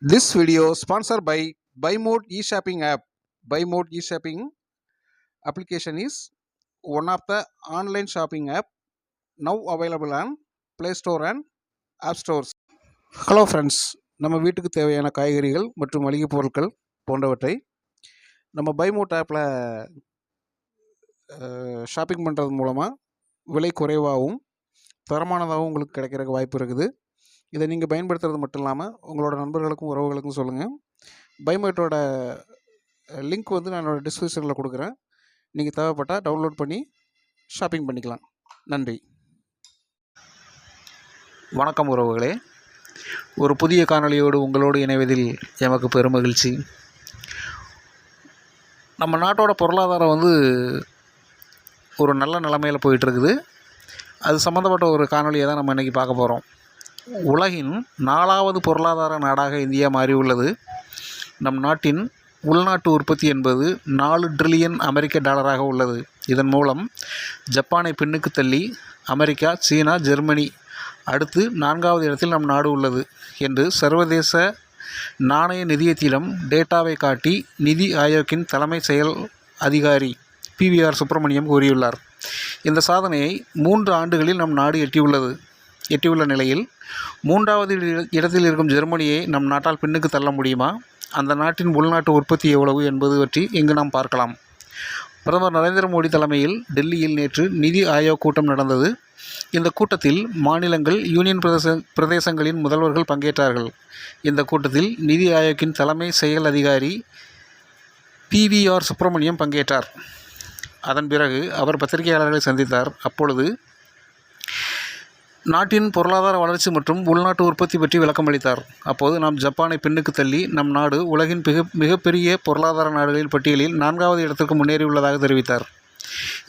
This video sponsored by BuyMode e-shopping app. BuyMode e-shopping application is one of the online shopping app now available on Play Store and App Stores. Hello friends, நம்ம வீட்டுக்கு தேவையான காய்கறிகள் மற்றும் மளிகை பொருட்கள் போன்றவற்றை நம்ம பைமோட் ஆப்பில் ஷாப்பிங் பண்ணுறது மூலமாக விலை குறைவாகவும் தரமானதாகவும் உங்களுக்கு கிடைக்கிறதுக்கு வாய்ப்பு இருக்குது. இதை நீங்கள் பயன்படுத்துறது மட்டும் இல்லாமல் உங்களோட நண்பர்களுக்கும் உறவுகளுக்கும் சொல்லுங்கள். பைமோட்டோட லிங்க் வந்து நான் என்னோடய டிஸ்கிரிப்ஷனில் கொடுக்குறேன். நீங்கள் தேவைப்பட்டால் டவுன்லோட் பண்ணி ஷாப்பிங் பண்ணிக்கலாம். நன்றி. வணக்கம் உறவுகளே, ஒரு புதிய காணொளியோடு உங்களோடு இணைவதில் எமக்கு பெருமகிழ்ச்சி. நம்ம நாட்டோட பொருளாதாரம் வந்து ஒரு நல்ல நிலைமையில் போயிட்டுருக்குது. அது சம்மந்தப்பட்ட ஒரு காணொலியை தான் நம்ம இன்றைக்கி பார்க்க போகிறோம். உலகின் 4வது பொருளாதார நாடாக இந்தியா மாறியுள்ளது. நம் நாட்டின் உள்நாட்டு உற்பத்தி என்பது 4 ட்ரில்லியன் அமெரிக்க டாலராக உள்ளது. இதன் மூலம் ஜப்பானை பின்னுக்கு தள்ளி அமெரிக்கா, சீனா, ஜெர்மனி அடுத்து 4வது இடத்தில் நம் நாடு உள்ளது என்று சர்வதேச நாணய நிதியத்திடம் டேட்டாவை காட்டி நிதி ஆயோக்கின் தலைமை செயல் அதிகாரி பிவிஆர் சுப்பிரமணியம் கூறியுள்ளார். இந்த சாதனையை 3 ஆண்டுகளில் நம் நாடு எட்டியுள்ள நிலையில் 3வது இடத்தில் இருக்கும் ஜெர்மனியை நம் நாட்டால் பின்னுக்கு தள்ள முடியுமா? அந்த நாட்டின் உள்நாட்டு உற்பத்தி எவ்வளவு என்பது பற்றி இங்கு நாம் பார்க்கலாம். பிரதமர் நரேந்திர மோடி தலைமையில் டெல்லியில் நேற்று நிதி ஆயோக் கூட்டம் நடந்தது. இந்த கூட்டத்தில் மாநிலங்கள், யூனியன் பிரதேசங்களின் முதல்வர்கள் பங்கேற்றார்கள். இந்த கூட்டத்தில் நிதி ஆயோக்கின் தலைமை செயல் அதிகாரி பிவிஆர் சுப்பிரமணியம் பங்கேற்றார். அதன் பிறகு அவர் பத்திரிகையாளர்களை சந்தித்தார். அப்பொழுது நாட்டின் பொருளாதார வளர்ச்சி மற்றும் உள்நாட்டு உற்பத்தி பற்றி விளக்கம் அளித்தார். அப்போது நாம் ஜப்பானை பின்னுக்கு தள்ளி நம் நாடு உலகின் மிகப்பெரிய பொருளாதார நாடுகளின் பட்டியலில் 4வது இடத்திற்கு முன்னேறியுள்ளதாக தெரிவித்தார்.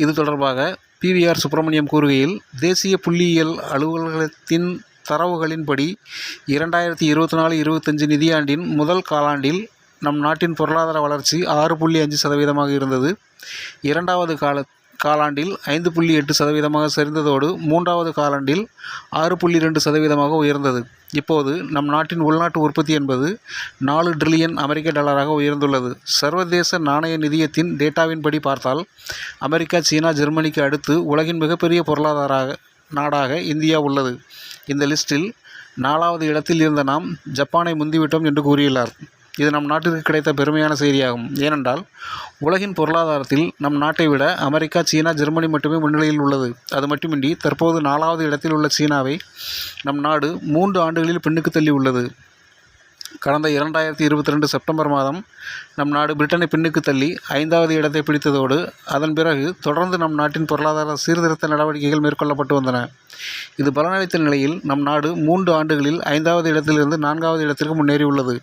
இது தொடர்பாக பிவிஆர் சுப்பிரமணியம் கூறுகையில், தேசிய புள்ளியியல் அலுவலகத்தின் தரவுகளின்படி 2024-25 நிதியாண்டின் முதல் காலாண்டில் நம் நாட்டின் பொருளாதார வளர்ச்சி 6.5% இருந்தது. 2வது காலாண்டில் 5.8% சரிந்ததோடு 3வது காலாண்டில் 6.2% உயர்ந்தது. இப்போது நம் நாட்டின் உள்நாட்டு உற்பத்தி என்பது 4 ட்ரில்லியன் அமெரிக்க டாலராக உயர்ந்துள்ளது. சர்வதேச நாணய நிதியத்தின் டேட்டாவின்படி பார்த்தால் அமெரிக்கா, சீனா, ஜெர்மனிக்கு அடுத்து உலகின் மிகப்பெரிய பொருளாதார நாடாக இந்தியா உள்ளது. இந்த லிஸ்டில் 4வது இடத்தில் இருந்த நாம் ஜப்பானை முந்திவிட்டோம் என்று கூறியுள்ளார். இது நம் நாட்டிற்கு கிடைத்த பெருமையான செய்தியாகும். ஏனென்றால் உலகின் பொருளாதாரத்தில் நம் நாட்டை விட அமெரிக்கா, சீனா, ஜெர்மனி மட்டுமே முன்னிலையில் உள்ளது. அது மட்டுமின்றி தற்போது 4வது இடத்தில் உள்ள சீனாவை நம் நாடு 3 ஆண்டுகளில் பின்னுக்கு தள்ளி உள்ளது. கடந்த 2022 செப்டம்பர் மாதம் நம் நாடு பிரிட்டனை பின்னுக்கு தள்ளி 5வது இடத்தை பிடித்ததோடு அதன் பிறகு தொடர்ந்து நம் நாட்டின் பொருளாதார சீர்திருத்த நடவடிக்கைகள் மேற்கொள்ளப்பட்டு வந்தன. இது பலனளித்த நிலையில் நம் நாடு 3 ஆண்டுகளில் 5வது இடத்திலிருந்து 4வது இடத்திற்கு முன்னேறியுள்ளது.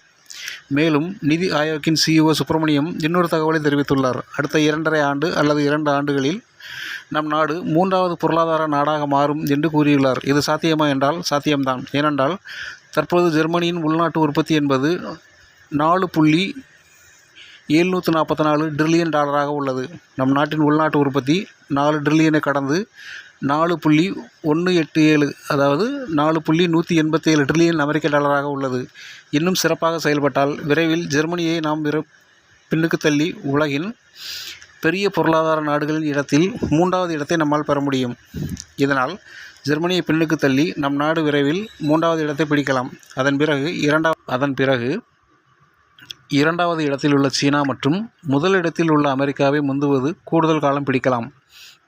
மேலும் நிதி ஆயோக்கின் சிஇஓ சுப்பிரமணியம் இன்னொரு தகவலை தெரிவித்துள்ளார். அடுத்த 2.5 ஆண்டு அல்லது 2 ஆண்டுகளில் நம் நாடு 3வது பொருளாதார நாடாக மாறும் என்று கூறியுள்ளார். இது சாத்தியமா என்றால் சாத்தியம்தான். ஏனென்றால் தற்போது ஜெர்மனியின் உள்நாட்டு உற்பத்தி என்பது 4.744 ட்ரில்லியன் டாலராக உள்ளது. நம் நாட்டின் உள்நாட்டு உற்பத்தி 4 ட்ரில்லியனை கடந்து 4.187 அதாவது 4.187 ட்ரில்லியன் அமெரிக்க டாலராக உள்ளது. இன்னும் சிறப்பாக செயல்பட்டால் விரைவில் ஜெர்மனியை நாம் பின்னுக்கு தள்ளி உலகின் பெரிய பொருளாதார நாடுகளின் இடத்தில் 3வது இடத்தை நம்மால் பெற முடியும். இதனால் ஜெர்மனியை பின்னுக்கு தள்ளி நம் நாடு விரைவில் 3வது இடத்தை பிடிக்கலாம். அதன் பிறகு 2வது இடத்தில் உள்ள சீனா மற்றும் முதலிடத்தில் உள்ள அமெரிக்காவை முந்துவது கூடுதல் காலம் பிடிக்கலாம்.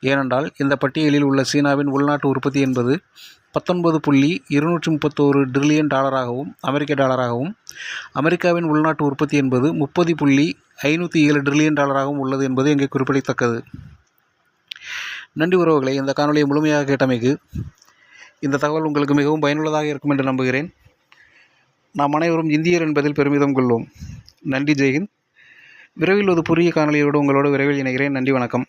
ஏனென்றால் இந்த பட்டியலில் உள்ள சீனாவின் உள்நாட்டு உற்பத்தி என்பது 19.231 ட்ரில்லியன் டாலராகவும் அமெரிக்காவின் உள்நாட்டு உற்பத்தி என்பது 30.507 ட்ரில்லியன் டாலராகவும் உள்ளது என்பது இங்கே குறிப்பிடத்தக்கது. நன்றி உறவுகளை, இந்த காணொலியை முழுமையாக கேட்டமைக்கு. இந்த தகவல் உங்களுக்கு மிகவும் பயனுள்ளதாக இருக்கும் என்று நம்புகிறேன். நாம் அனைவரும் இந்தியர் என்பதில் பெருமிதம் கொள்வோம். நன்றி, ஜெய்ஹிந்த். விரைவில் ஒரு புதிய காணொலியோடு உங்களோடு விரைவில் இணைகிறேன். நன்றி, வணக்கம்.